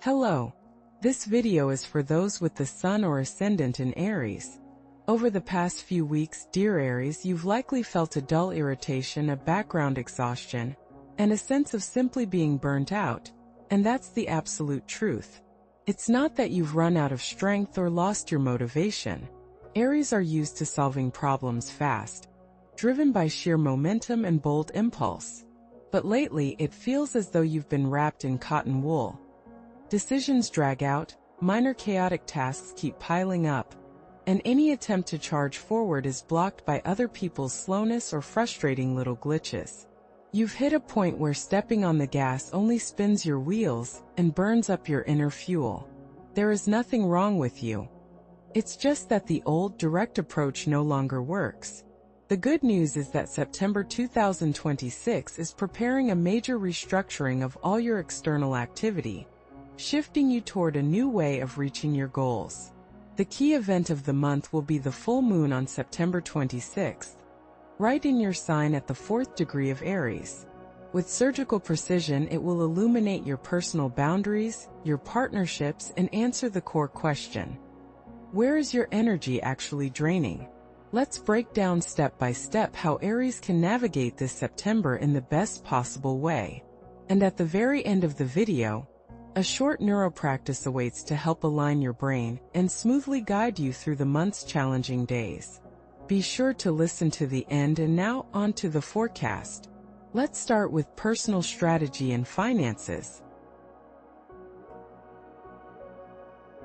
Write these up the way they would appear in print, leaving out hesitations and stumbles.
Hello. This video is for those with the Sun or Ascendant in Aries. Over the past few weeks, dear Aries, you've likely felt a dull irritation, a background exhaustion, and a sense of simply being burnt out. And that's the absolute truth. It's not that you've run out of strength or lost your motivation. Aries are used to solving problems fast, driven by sheer momentum and bold impulse. But lately, it feels as though you've been wrapped in cotton wool. Decisions drag out, minor chaotic tasks keep piling up, and any attempt to charge forward is blocked by other people's slowness or frustrating little glitches. You've hit a point where stepping on the gas only spins your wheels and burns up your inner fuel. There is nothing wrong with you. It's just that the old, direct approach no longer works. The good news is that September 2026 is preparing a major restructuring of all your external activity, shifting you toward a new way of reaching your goals. The key event of the month will be the full moon on September 26th, right in your sign at the 4th degree of Aries. With surgical precision, it will illuminate your personal boundaries, your partnerships, and answer the core question: where is your energy actually draining? Let's break down step by step how Aries can navigate this September in the best possible way. And at the very end of the video, a short neuro practice awaits to help align your brain and smoothly guide you through the month's challenging days. Be sure to listen to the end. And now, on to the forecast. Let's start with personal strategy and finances.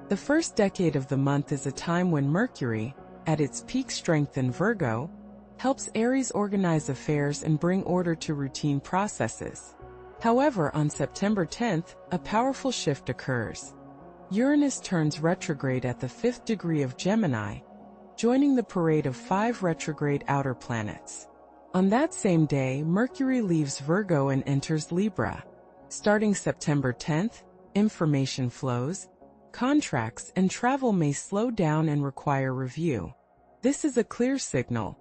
The first decade of the month is a time when Mercury, at its peak strength in Virgo, helps Aries organize affairs and bring order to routine processes. However, on September 10th, a powerful shift occurs. Uranus turns retrograde at the 5th degree of Gemini, joining the parade of 5 retrograde outer planets. On that same day, Mercury leaves Virgo and enters Libra. Starting September 10th, information flows, contracts and travel may slow down and require review. This is a clear signal.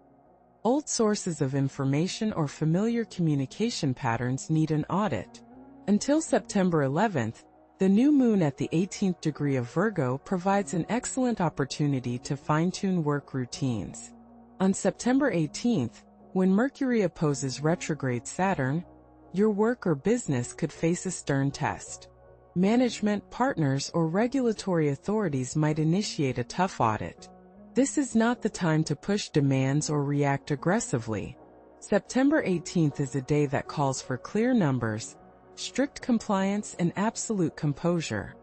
Old sources of information or familiar communication patterns need an audit. Until September 11th, the new moon at the 18th degree of Virgo provides an excellent opportunity to fine-tune work routines. On September 18th, when Mercury opposes retrograde Saturn, your work or business could face a stern test. Management, partners, or regulatory authorities might initiate a tough audit. This is not the time to push demands or react aggressively. September 18th is a day that calls for clear numbers, strict compliance, and absolute composure.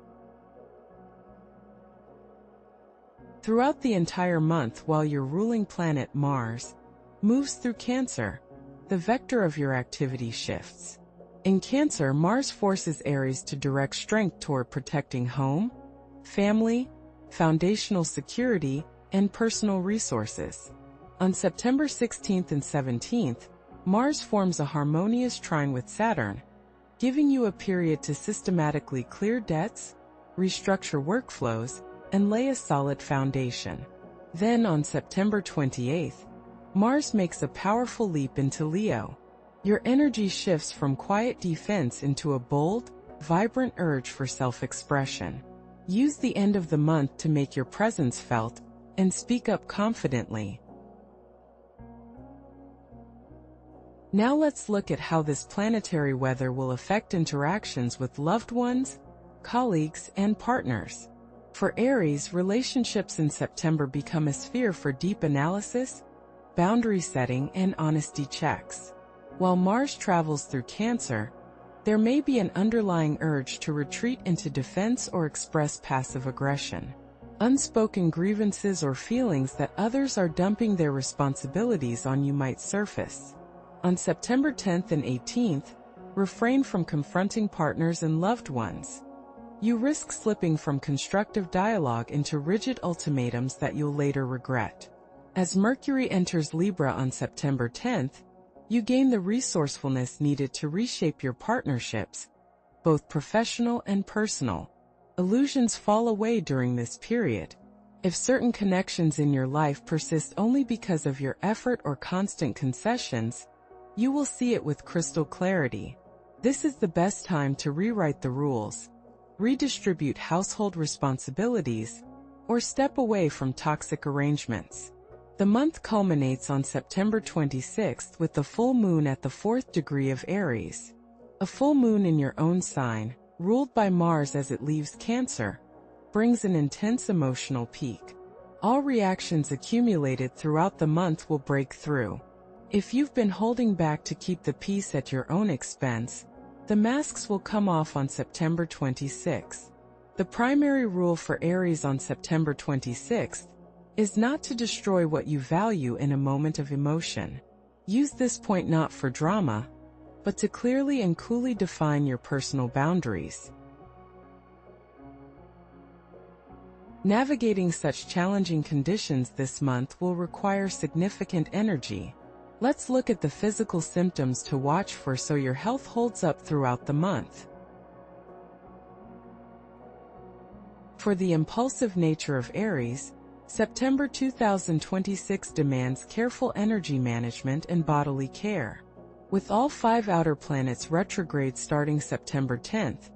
Throughout the entire month, while your ruling planet Mars moves through Cancer, the vector of your activity shifts. In Cancer, Mars forces Aries to direct strength toward protecting home, family, foundational security, and personal resources. On September 16th and 17th, Mars forms a harmonious trine with Saturn, giving you a period to systematically clear debts, restructure workflows, and lay a solid foundation. Then on September 28th, Mars makes a powerful leap into Leo. Your energy shifts from quiet defense into a bold, vibrant urge for self-expression. Use the end of the month to make your presence felt and speak up confidently. Now let's look at how this planetary weather will affect interactions with loved ones, colleagues, and partners. For Aries, relationships in September become a sphere for deep analysis, boundary setting, and honesty checks. While Mars travels through Cancer, there may be an underlying urge to retreat into defense or express passive aggression. Unspoken grievances or feelings that others are dumping their responsibilities on you might surface. On September 10th and 18th, refrain from confronting partners and loved ones. You risk slipping from constructive dialogue into rigid ultimatums that you'll later regret. As Mercury enters Libra on September 10th, you gain the resourcefulness needed to reshape your partnerships, both professional and personal. Illusions fall away during this period. If certain connections in your life persist only because of your effort or constant concessions, you will see it with crystal clarity. This is the best time to rewrite the rules. redistribute household responsibilities, or step away from toxic arrangements. The month culminates on September 26th with the full moon at the 4th degree of Aries. A full moon in your own sign, ruled by Mars as it leaves Cancer, brings an intense emotional peak. All reactions accumulated throughout the month will break through. If you've been holding back to keep the peace at your own expense, the masks will come off on September 26th. The primary rule for Aries on September 26th is not to destroy what you value in a moment of emotion. Use this point not for drama, but to clearly and coolly define your personal boundaries. Navigating such challenging conditions this month will require significant energy. Let's look at the physical symptoms to watch for so your health holds up throughout the month. For the impulsive nature of Aries, September 2026 demands careful energy management and bodily care. With all 5 outer planets retrograde starting September 10th,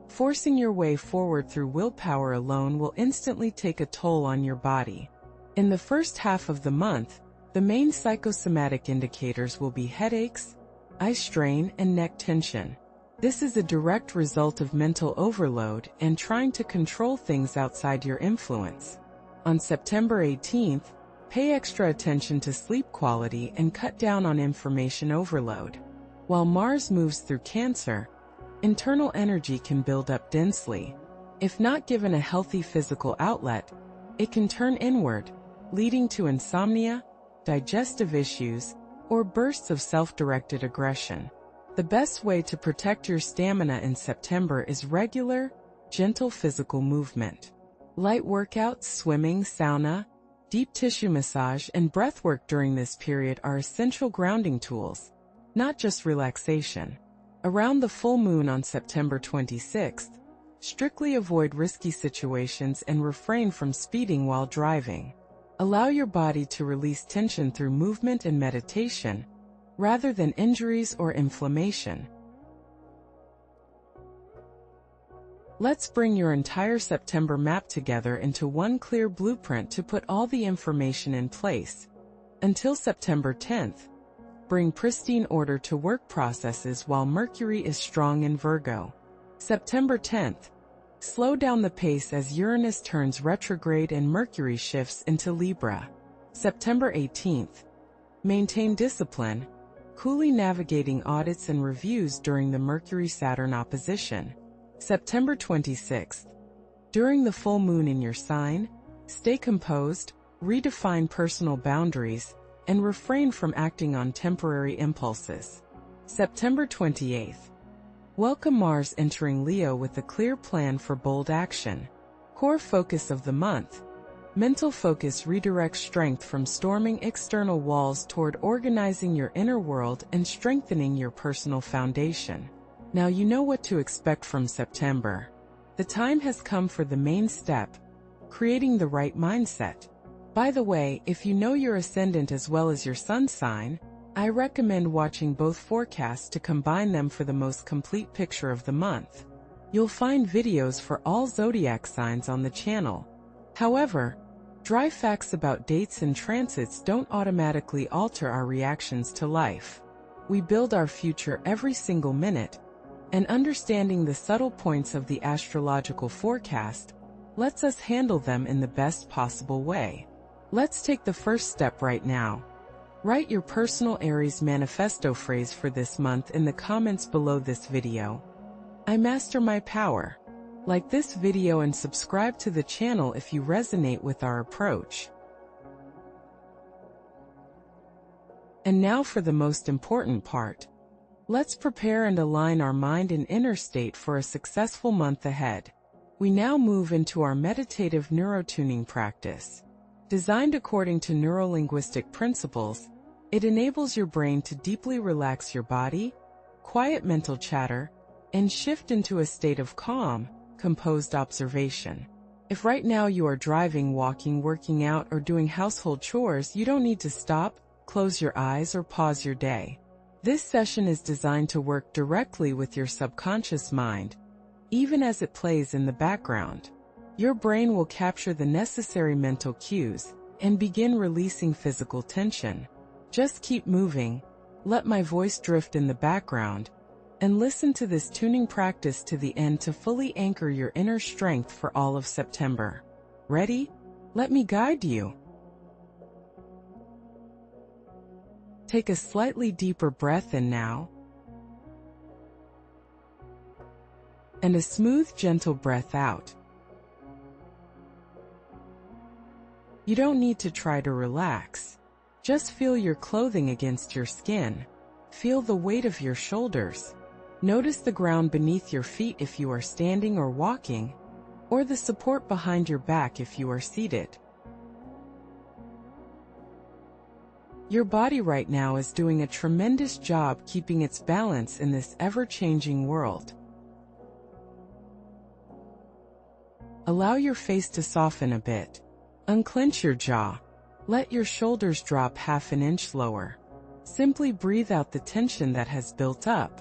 forcing your way forward through willpower alone will instantly take a toll on your body. In the first half of the month, the main psychosomatic indicators will be headaches, eye strain, and neck tension. This is a direct result of mental overload and trying to control things outside your influence. On September 18th, pay extra attention to sleep quality and cut down on information overload. While Mars moves through Cancer, internal energy can build up densely. If not given a healthy physical outlet, it can turn inward, leading to insomnia, digestive issues, or bursts of self-directed aggression. The best way to protect your stamina in September is regular, gentle physical movement. Light workouts, swimming, sauna, deep tissue massage, and breathwork during this period are essential grounding tools, not just relaxation. Around the full moon on September 26th, strictly avoid risky situations and refrain from speeding while driving. Allow your body to release tension through movement and meditation, rather than injuries or inflammation. Let's bring your entire September map together into one clear blueprint to put all the information in place. Until September 10th, bring pristine order to work processes while Mercury is strong in Virgo. September 10th, slow down the pace as Uranus turns retrograde and Mercury shifts into Libra. September 18th, maintain discipline, coolly navigating audits and reviews during the Mercury-Saturn opposition. September 26th, during the full moon in your sign, stay composed, redefine personal boundaries, and refrain from acting on temporary impulses. September 28th, welcome Mars entering Leo with a clear plan for bold action. Core focus of the month. Mental focus redirects strength from storming external walls toward organizing your inner world and strengthening your personal foundation. Now you know what to expect from September. The time has come for the main step, creating the right mindset. By the way, if you know your ascendant as well as your sun sign, I recommend watching both forecasts to combine them for the most complete picture of the month. You'll find videos for all zodiac signs on the channel. However, dry facts about dates and transits don't automatically alter our reactions to life. We build our future every single minute, and understanding the subtle points of the astrological forecast lets us handle them in the best possible way. Let's take the first step right now. Write your personal Aries manifesto phrase for this month in the comments below this video. I master my power. Like this video and subscribe to the channel if you resonate with our approach. And now for the most important part. Let's prepare and align our mind and inner state for a successful month ahead. We now move into our meditative neurotuning practice. Designed according to neuro-linguistic principles, it enables your brain to deeply relax your body, quiet mental chatter, and shift into a state of calm, composed observation. If right now you are driving, walking, working out, or doing household chores, you don't need to stop, close your eyes, or pause your day. This session is designed to work directly with your subconscious mind, even as it plays in the background. Your brain will capture the necessary mental cues and begin releasing physical tension. Just keep moving, let my voice drift in the background, and listen to this tuning practice to the end to fully anchor your inner strength for all of September. Ready? Let me guide you. Take a slightly deeper breath in now, and a smooth, gentle breath out. You don't need to try to relax. Just feel your clothing against your skin. Feel the weight of your shoulders. Notice the ground beneath your feet if you are standing or walking, or the support behind your back if you are seated. Your body right now is doing a tremendous job keeping its balance in this ever-changing world. Allow your face to soften a bit. Unclench your jaw. Let your shoulders drop half an inch lower. Simply breathe out the tension that has built up.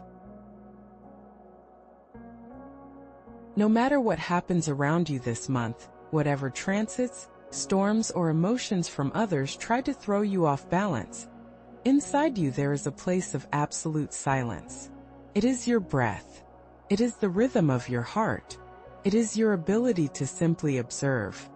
No matter what happens around you this month, whatever transits, storms, or emotions from others try to throw you off balance, inside you there is a place of absolute silence. It is your breath. It is the rhythm of your heart. It is your ability to simply observe.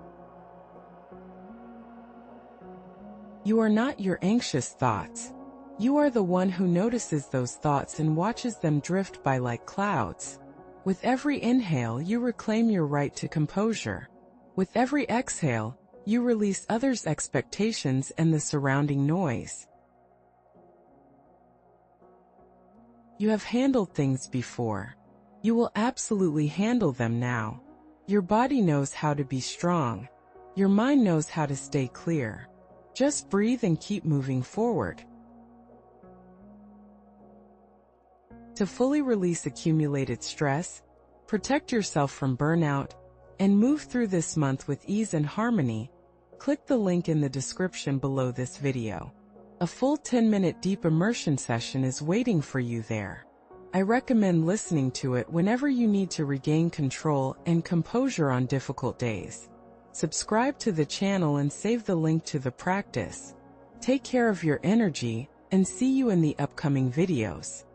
You are not your anxious thoughts. You are the one who notices those thoughts and watches them drift by like clouds. With every inhale, you reclaim your right to composure. With every exhale, you release others' expectations and the surrounding noise. You have handled things before. You will absolutely handle them now. Your body knows how to be strong. Your mind knows how to stay clear. Just breathe and keep moving forward. To fully release accumulated stress, protect yourself from burnout, and move through this month with ease and harmony, click the link in the description below this video. A full 10-minute deep immersion session is waiting for you there. I recommend listening to it whenever you need to regain control and composure on difficult days. Subscribe to the channel and save the link to the practice. Take care of your energy, and see you in the upcoming videos.